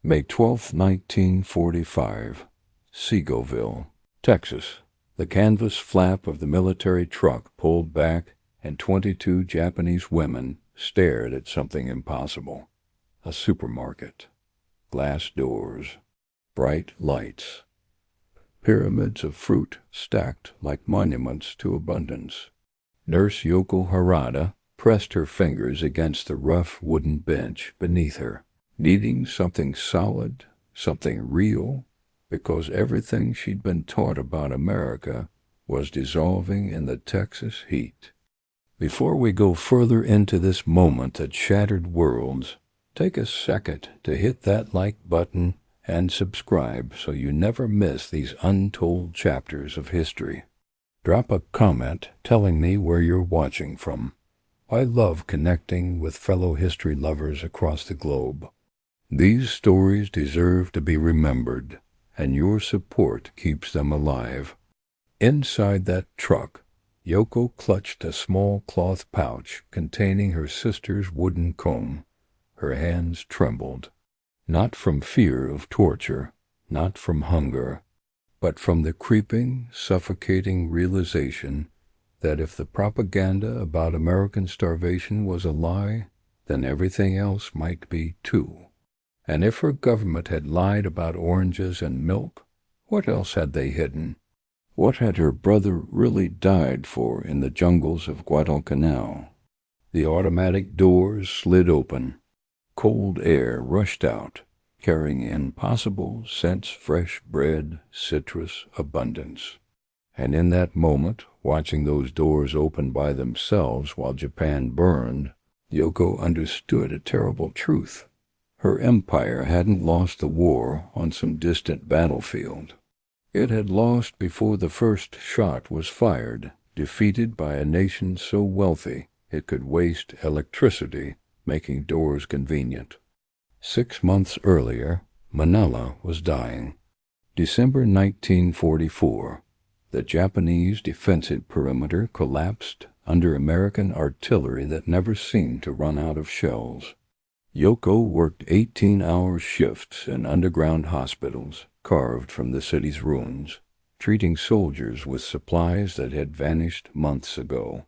May 12, 1945, Seagoville, Texas. The canvas flap of the military truck pulled back, and 22 Japanese women stared at something impossible. A supermarket. Glass doors. Bright lights. Pyramids of fruit stacked like monuments to abundance. Nurse Yoko Harada pressed her fingers against the rough wooden bench beneath her, needing something solid, something real, because everything she'd been taught about America was dissolving in the Texas heat. Before we go further into this moment that shattered worlds, take a second to hit that like button and subscribe so you never miss these untold chapters of history. Drop a comment telling me where you're watching from. I love connecting with fellow history lovers across the globe. These stories deserve to be remembered, and your support keeps them alive. Inside that truck, Yoko clutched a small cloth pouch containing her sister's wooden comb. Her hands trembled, not from fear of torture, not from hunger, but from the creeping, suffocating realization that if the propaganda about American starvation was a lie, then everything else might be too. And if her government had lied about oranges and milk, what else had they hidden? What had her brother really died for in the jungles of Guadalcanal? The automatic doors slid open. Cold air rushed out, carrying impossible scents, fresh bread, citrus, abundance. And in that moment, watching those doors open by themselves while Japan burned, Yoko understood a terrible truth. Her empire hadn't lost the war on some distant battlefield. It had lost before the first shot was fired, defeated by a nation so wealthy it could waste electricity, making doors convenient. 6 months earlier, Manila was dying. December 1944, the Japanese defensive perimeter collapsed under American artillery that never seemed to run out of shells. Yoko worked 18-hour shifts in underground hospitals carved from the city's ruins, treating soldiers with supplies that had vanished months ago.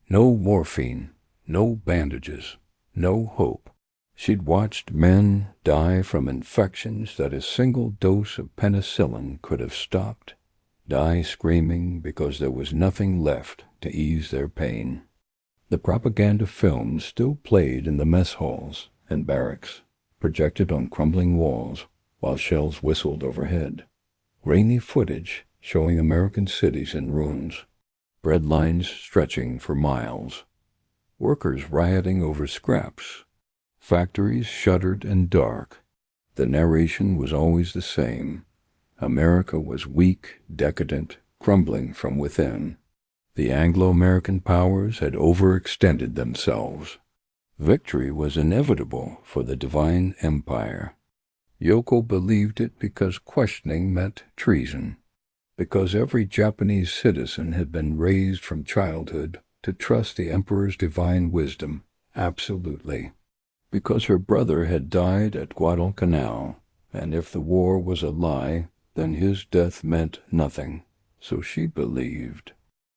No morphine, no bandages, no hope. She'd watched men die from infections that a single dose of penicillin could have stopped, die screaming because there was nothing left to ease their pain. The propaganda films still played in the mess halls and barracks, projected on crumbling walls while shells whistled overhead. Grainy footage showing American cities in ruins, bread lines stretching for miles, workers rioting over scraps, factories shuttered and dark. The narration was always the same. America was weak, decadent, crumbling from within. The Anglo-American powers had overextended themselves. Victory was inevitable for the divine empire. Yoko believed it because questioning meant treason, because every Japanese citizen had been raised from childhood to trust the emperor's divine wisdom, absolutely, because her brother had died at Guadalcanal, and if the war was a lie, then his death meant nothing, so she believed.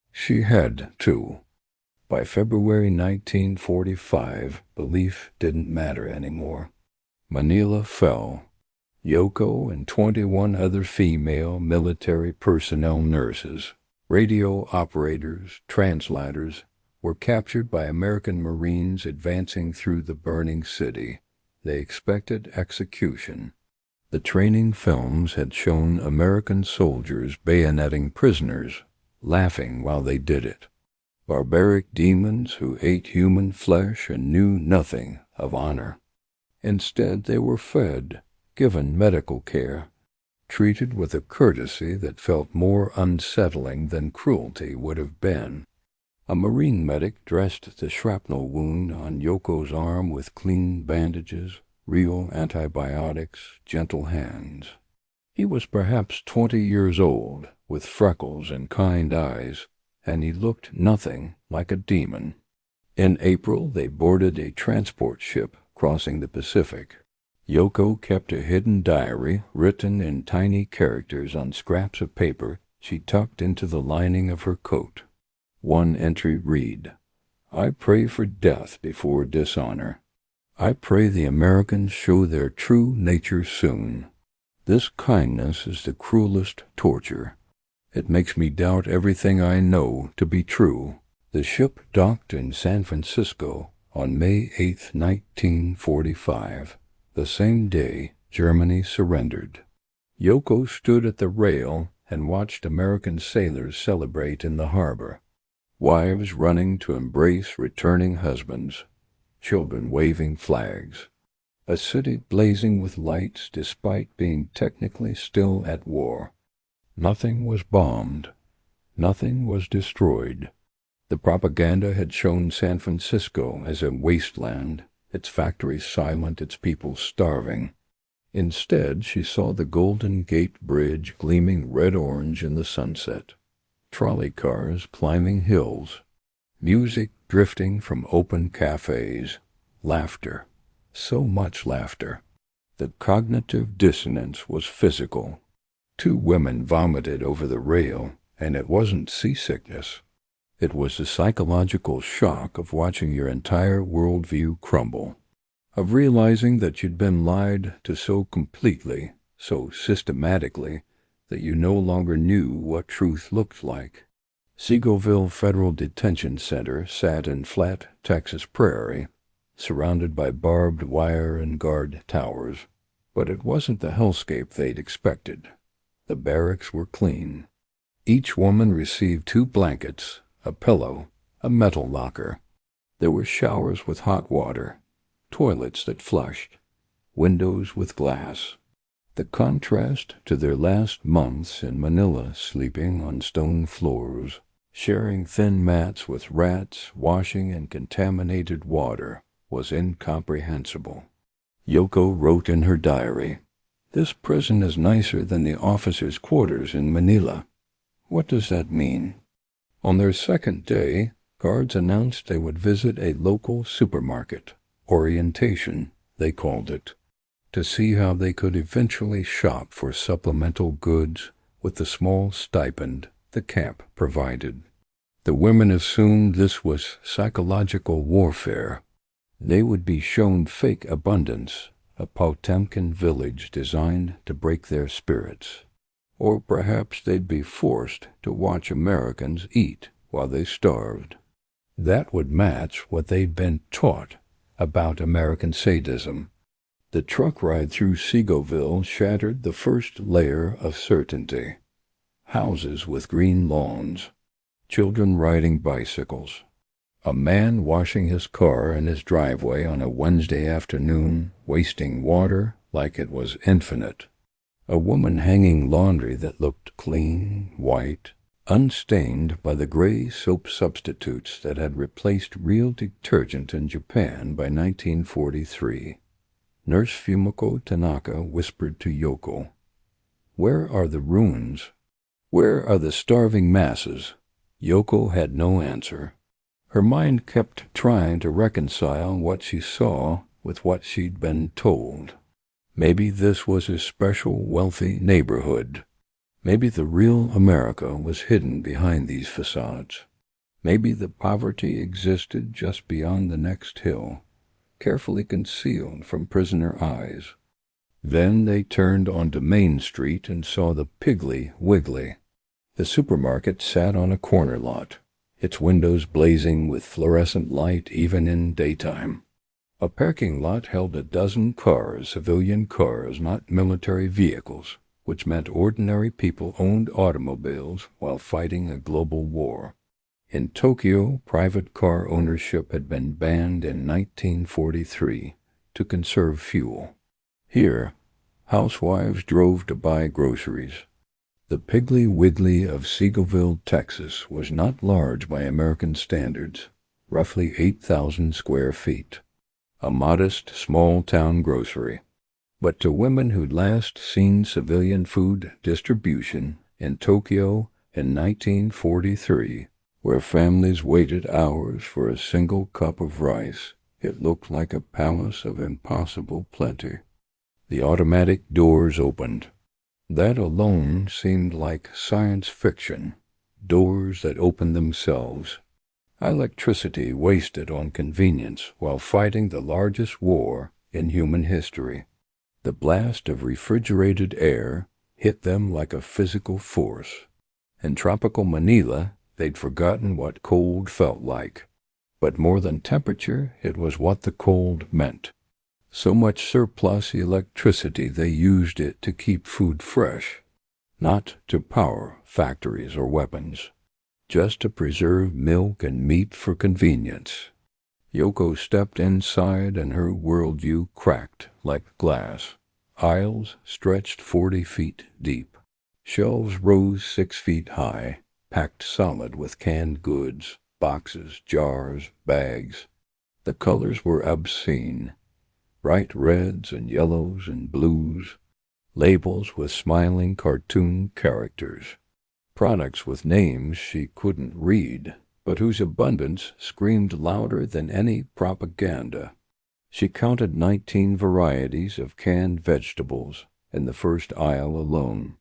She had, too. By February 1945, belief didn't matter anymore. Manila fell. Yoko and 21 other female military personnel nurses, radio operators, translators, were captured by American Marines advancing through the burning city. They expected execution. The training films had shown American soldiers bayoneting prisoners, laughing while they did it. Barbaric demons who ate human flesh and knew nothing of honor. Instead, they were fed, given medical care, treated with a courtesy that felt more unsettling than cruelty would have been. A Marine medic dressed the shrapnel wound on Yoko's arm with clean bandages, real antibiotics, gentle hands. He was perhaps 20 years old, with freckles and kind eyes, and he looked nothing like a demon. In April, they boarded a transport ship crossing the Pacific. Yoko kept a hidden diary written in tiny characters on scraps of paper she tucked into the lining of her coat. One entry read, "I pray for death before dishonor. I pray the Americans show their true nature soon. This kindness is the cruelest torture. It makes me doubt everything I know to be true." The ship docked in San Francisco on May 8, 1945. The same day, Germany surrendered. Yoko stood at the rail and watched American sailors celebrate in the harbor. Wives running to embrace returning husbands, children waving flags. A city blazing with lights despite being technically still at war. Nothing was bombed. Nothing was destroyed. The propaganda had shown San Francisco as a wasteland, its factories silent, its people starving. Instead, she saw the Golden Gate Bridge gleaming red-orange in the sunset, trolley cars climbing hills, music drifting from open cafes, laughter, so much laughter. The cognitive dissonance was physical. 2 women vomited over the rail, and it wasn't seasickness. It was the psychological shock of watching your entire worldview crumble, of realizing that you'd been lied to so completely, so systematically, that you no longer knew what truth looked like. Seagoville Federal Detention Center sat in flat Texas prairie, surrounded by barbed wire and guard towers, but it wasn't the hellscape they'd expected. The barracks were clean. Each woman received 2 blankets, a pillow, a metal locker. There were showers with hot water, toilets that flushed, windows with glass. The contrast to their last months in Manila, sleeping on stone floors, sharing thin mats with rats, washing in contaminated water, was incomprehensible. Yoko wrote in her diary, "This prison is nicer than the officers' quarters in Manila." What does that mean? On their second day, guards announced they would visit a local supermarket, orientation, they called it, to see how they could eventually shop for supplemental goods with the small stipend the camp provided. The women assumed this was psychological warfare. They would be shown fake abundance, a Potemkin village designed to break their spirits. Or perhaps they'd be forced to watch Americans eat while they starved. That would match what they'd been taught about American sadism. The truck ride through Seagoville shattered the first layer of certainty. Houses with green lawns, children riding bicycles, a man washing his car in his driveway on a Wednesday afternoon, wasting water like it was infinite. A woman hanging laundry that looked clean, white, unstained by the gray soap substitutes that had replaced real detergent in Japan by 1943. Nurse Fumiko Tanaka whispered to Yoko, "Where are the ruins? Where are the starving masses?" Yoko had no answer. Her mind kept trying to reconcile what she saw with what she'd been told. Maybe this was a special wealthy neighborhood. Maybe the real America was hidden behind these facades. Maybe the poverty existed just beyond the next hill, carefully concealed from prisoner eyes. Then they turned onto Main Street and saw the Piggly Wiggly. The supermarket sat on a corner lot, its windows blazing with fluorescent light even in daytime. A parking lot held a dozen cars, civilian cars, not military vehicles, which meant ordinary people owned automobiles while fighting a global war. In Tokyo, private car ownership had been banned in 1943 to conserve fuel. Here, housewives drove to buy groceries. The Piggly Wiggly of Seagoville, Texas, was not large by American standards, roughly 8,000 square feet. A modest, small-town grocery. But to women who'd last seen civilian food distribution in Tokyo in 1943, where families waited hours for a single cup of rice, it looked like a palace of impossible plenty. The automatic doors opened. That alone seemed like science fiction. Doors that opened themselves. Electricity wasted on convenience while fighting the largest war in human history. The blast of refrigerated air hit them like a physical force. In tropical Manila, they'd forgotten what cold felt like. But more than temperature, it was what the cold meant. So much surplus electricity they used it to keep food fresh, not to power factories or weapons, just to preserve milk and meat for convenience. Yoko stepped inside and her worldview cracked like glass. Aisles stretched 40 feet deep. Shelves rose 6 feet high, packed solid with canned goods, boxes, jars, bags. The colors were obscene. Bright reds and yellows and blues, labels with smiling cartoon characters, products with names she couldn't read, but whose abundance screamed louder than any propaganda. She counted 19 varieties of canned vegetables in the first aisle alone.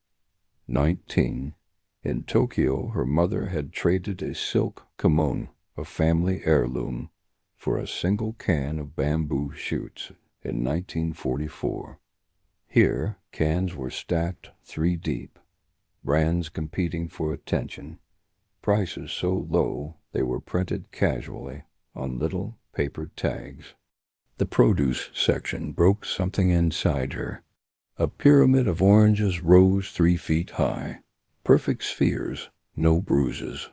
19. In Tokyo, her mother had traded a silk kimono, a family heirloom, for a single can of bamboo shoots in 1944. Here, cans were stacked 3 deep, brands competing for attention, prices so low they were printed casually on little paper tags. The produce section broke something inside her. A pyramid of oranges rose 3 feet high, perfect spheres, no bruises,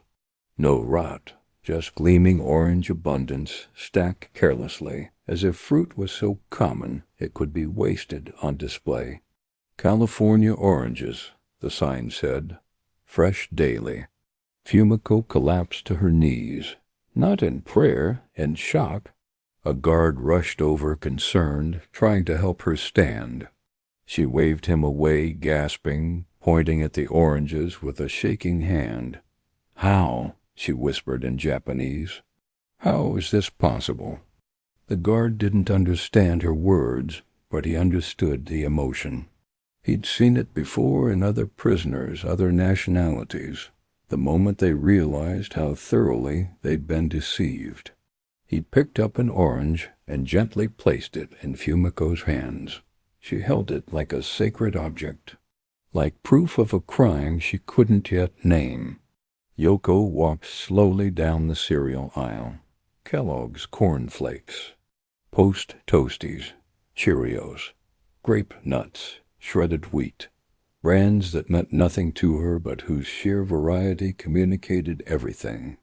no rot, just gleaming orange abundance stacked carelessly, as if fruit was so common it could be wasted on display. California oranges, the sign said, fresh daily. Fumiko collapsed to her knees, not in prayer, in shock. A guard rushed over, concerned, trying to help her stand. She waved him away, gasping, pointing at the oranges with a shaking hand. "How?" she whispered in Japanese. "How is this possible?" The guard didn't understand her words, but he understood the emotion. He'd seen it before in other prisoners, other nationalities, the moment they realized how thoroughly they'd been deceived. He picked up an orange and gently placed it in Fumiko's hands. She held it like a sacred object, like proof of a crime she couldn't yet name. Yoko walked slowly down the cereal aisle. Kellogg's Corn Flakes, Post Toasties, Cheerios, Grape Nuts, shredded wheat, brands that meant nothing to her but whose sheer variety communicated everything.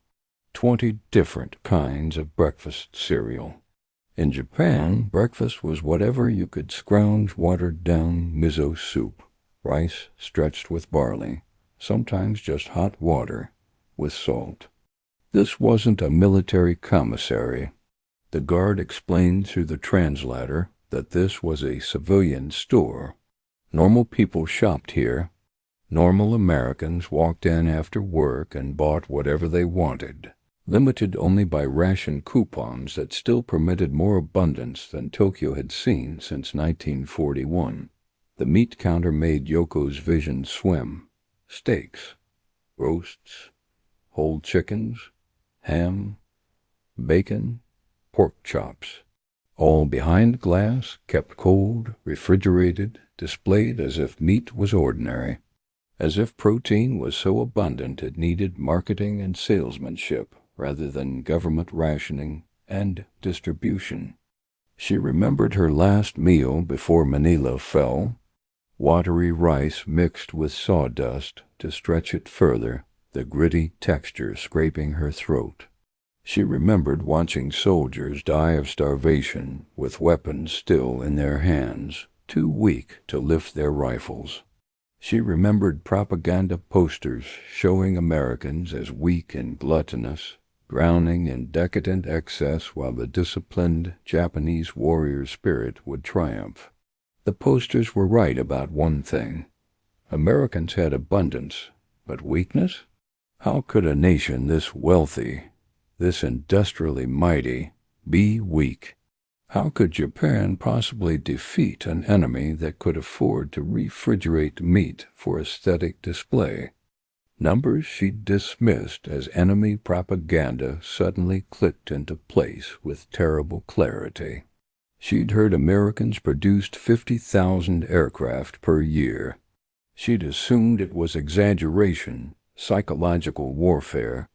20 different kinds of breakfast cereal. In Japan, breakfast was whatever you could scrounge watered-down miso soup, rice stretched with barley, sometimes just hot water with salt. This wasn't a military commissary. The guard explained through the translator that this was a civilian store. Normal people shopped here. Normal Americans walked in after work and bought whatever they wanted, limited only by ration coupons that still permitted more abundance than Tokyo had seen since 1941. The meat counter made Yoko's vision swim. Steaks, roasts, whole chickens, ham, bacon, pork chops, all behind glass, kept cold, refrigerated, displayed as if meat was ordinary, as if protein was so abundant it needed marketing and salesmanship rather than government rationing and distribution. She remembered her last meal before Manila fell, watery rice mixed with sawdust to stretch it further, the gritty texture scraping her throat. She remembered watching soldiers die of starvation with weapons still in their hands, too weak to lift their rifles. She remembered propaganda posters showing Americans as weak and gluttonous, drowning in decadent excess while the disciplined Japanese warrior spirit would triumph. The posters were right about one thing. Americans had abundance, but weakness? How could a nation this wealthy, this industrially mighty, be weak? How could Japan possibly defeat an enemy that could afford to refrigerate meat for aesthetic display? Numbers she'd dismissed as enemy propaganda suddenly clicked into place with terrible clarity. She'd heard Americans produced 50,000 aircraft per year. She'd assumed it was exaggeration, psychological warfare,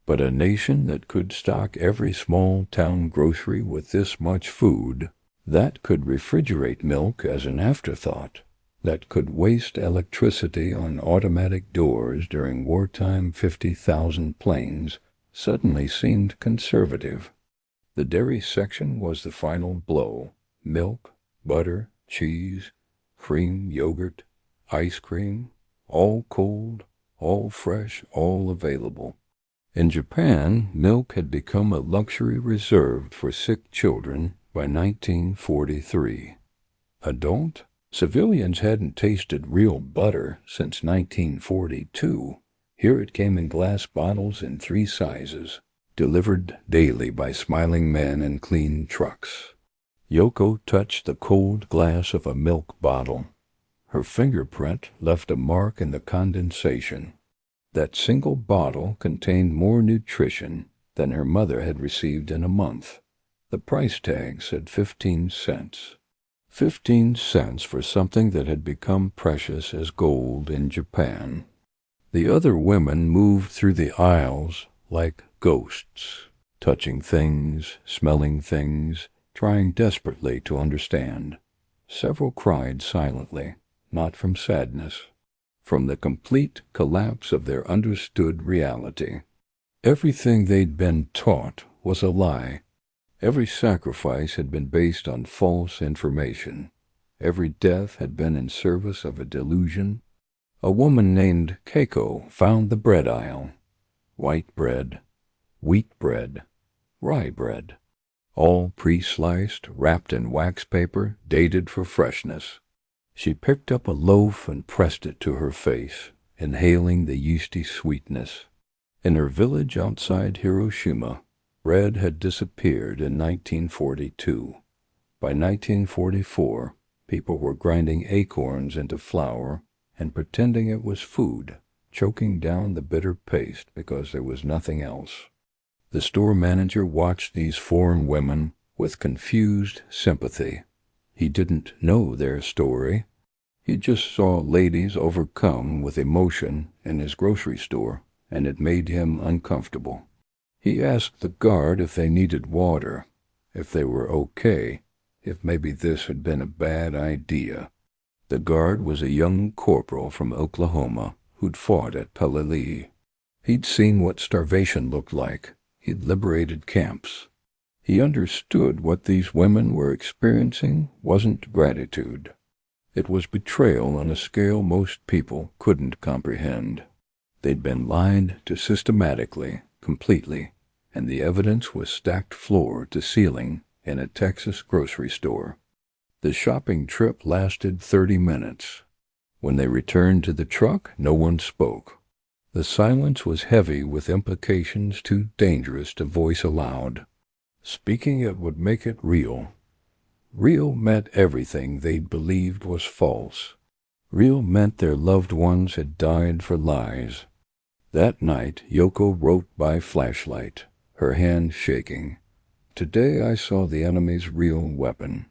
but a nation that could stock every small-town grocery with this much food, that could refrigerate milk as an afterthought, that could waste electricity on automatic doors during wartime 50,000 planes, suddenly seemed conservative. The dairy section was the final blow. Milk, butter, cheese, cream, yogurt, ice cream, all cold, all fresh, all available. In Japan, milk had become a luxury reserved for sick children by 1943. Adult? Civilians hadn't tasted real butter since 1942. Here it came in glass bottles in 3 sizes, delivered daily by smiling men in clean trucks. Yoko touched the cold glass of a milk bottle. Her fingerprint left a mark in the condensation. That single bottle contained more nutrition than her mother had received in a month. The price tag said 15 cents. 15 cents for something that had become precious as gold in Japan. The other women moved through the aisles like ghosts, touching things, smelling things, trying desperately to understand. Several cried silently, not from sadness, from the complete collapse of their understood reality. Everything they'd been taught was a lie. Every sacrifice had been based on false information. Every death had been in service of a delusion. A woman named Keiko found the bread aisle. White bread, wheat bread, rye bread, all pre-sliced, wrapped in wax paper, dated for freshness. She picked up a loaf and pressed it to her face, inhaling the yeasty sweetness. In her village outside Hiroshima, bread had disappeared in 1942. By 1944, people were grinding acorns into flour and pretending it was food, choking down the bitter paste because there was nothing else. The store manager watched these foreign women with confused sympathy. He didn't know their story. He just saw ladies overcome with emotion in his grocery store, and it made him uncomfortable. He asked the guard if they needed water, if they were okay, if maybe this had been a bad idea. The guard was a young corporal from Oklahoma who'd fought at Peleliu. He'd seen what starvation looked like. He'd liberated camps. He understood what these women were experiencing wasn't gratitude. It was betrayal on a scale most people couldn't comprehend. They'd been lied to systematically, completely, and the evidence was stacked floor to ceiling in a Texas grocery store. The shopping trip lasted 30 minutes. When they returned to the truck, no one spoke. The silence was heavy with implications too dangerous to voice aloud. Speaking it would make it real. Real meant everything they'd believed was false. Real meant their loved ones had died for lies. That night, Yoko wrote by flashlight, her hand shaking. Today I saw the enemy's real weapon.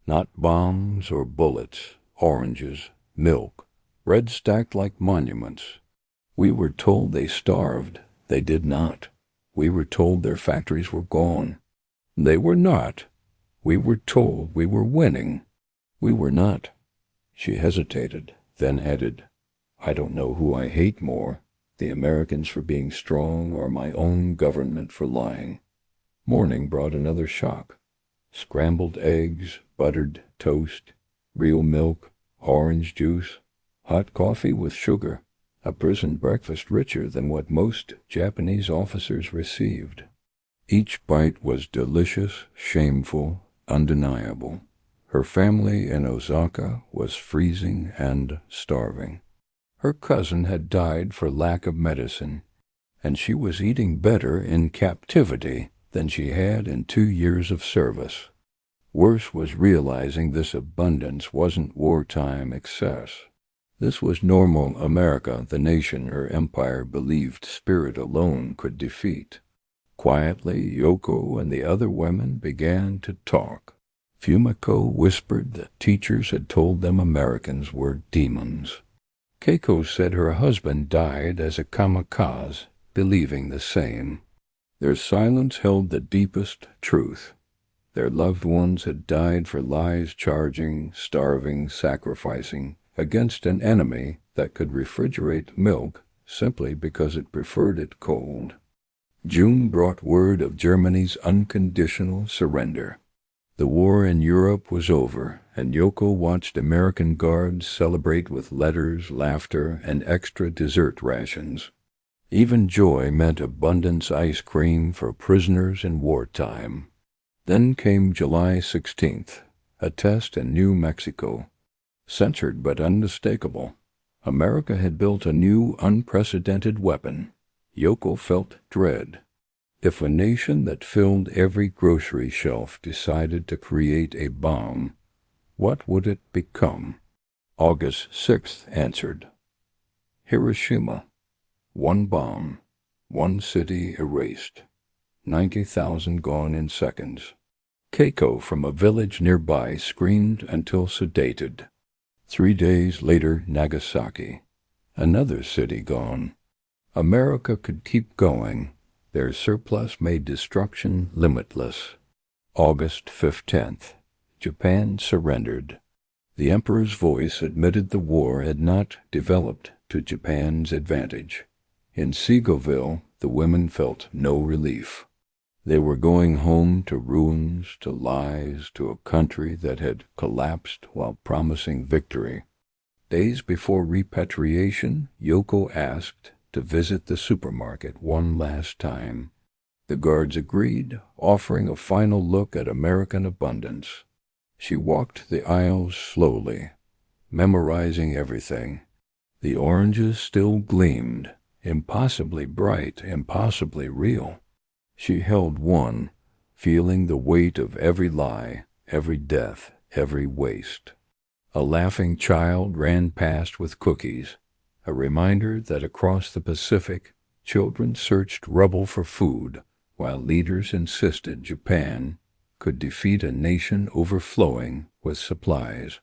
Not bombs or bullets, oranges, milk, bread stacked like monuments. We were told they starved. They did not. We were told their factories were gone. They were not. We were told we were winning. We were not. She hesitated, then added, I don't know who I hate more, the Americans for being strong or my own government for lying. Morning brought another shock. Scrambled eggs, buttered toast, real milk, orange juice, hot coffee with sugar, a prison breakfast richer than what most Japanese officers received. Each bite was delicious, shameful, undeniable. Her family in Osaka was freezing and starving. Her cousin had died for lack of medicine, and she was eating better in captivity than she had in 2 years of service. Worse was realizing this abundance wasn't wartime excess. This was normal America, the nation her empire believed spirit alone could defeat. Quietly, Yoko and the other women began to talk. Fumiko whispered that teachers had told them Americans were demons. Keiko said her husband died as a kamikaze, believing the same. Their silence held the deepest truth. Their loved ones had died for lies, charging, starving, sacrificing against an enemy that could refrigerate milk simply because it preferred it cold. June brought word of Germany's unconditional surrender. The war in Europe was over, and Yoko watched American guards celebrate with letters, laughter, and extra dessert rations. Even joy meant abundance ice cream for prisoners in wartime. Then came July 16th, a test in New Mexico. Censored but unmistakable, America had built a new, unprecedented weapon. Yoko felt dread. If a nation that filled every grocery shelf decided to create a bomb, what would it become? August 6th answered. Hiroshima. One bomb, one city erased. 90,000 gone in seconds. Keiko from a village nearby screamed until sedated. 3 days later, Nagasaki. Another city gone. America could keep going. Their surplus made destruction limitless. August 15th. Japan surrendered. The emperor's voice admitted the war had not developed to Japan's advantage. In Seagoville, the women felt no relief. They were going home to ruins, to lies, to a country that had collapsed while promising victory. Days before repatriation, Yoko asked to visit the supermarket one last time. The guards agreed, offering a final look at American abundance. She walked the aisles slowly, memorizing everything. The oranges still gleamed, impossibly bright, impossibly real. She held one, feeling the weight of every lie, every death, every waste. A laughing child ran past with cookies, a reminder that across the Pacific, children searched rubble for food, while leaders insisted Japan could defeat a nation overflowing with supplies.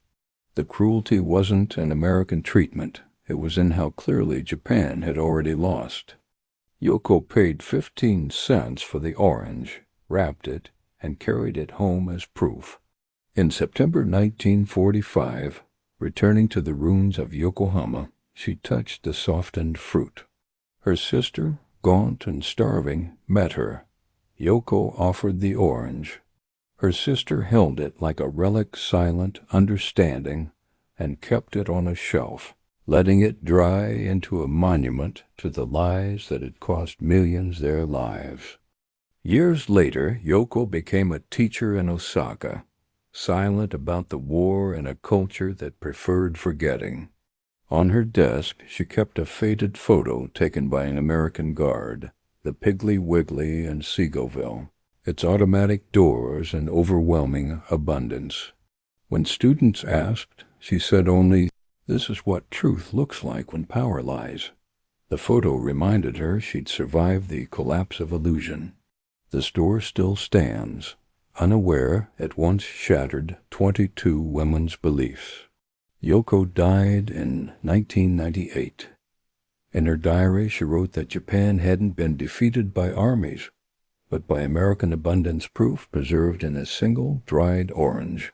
The cruelty wasn't in American treatment. It was in how clearly Japan had already lost. Yoko paid 15 cents for the orange, wrapped it, and carried it home as proof. In September 1945, returning to the ruins of Yokohama, she touched the softened fruit. Her sister, gaunt and starving, met her. Yoko offered the orange. Her sister held it like a relic, silent, understanding, and kept it on a shelf, letting it dry into a monument to the lies that had cost millions their lives. Years later, Yoko became a teacher in Osaka, silent about the war in a culture that preferred forgetting. On her desk, she kept a faded photo taken by an American guard, the Piggly Wiggly in Seagoville, its automatic doors and overwhelming abundance. When students asked, she said only, "This is what truth looks like when power lies." The photo reminded her she'd survived the collapse of illusion. The store still stands, unaware it once shattered 22 women's beliefs. Yoko died in 1998. In her diary, she wrote that Japan hadn't been defeated by armies, but by American abundance proof preserved in a single dried orange.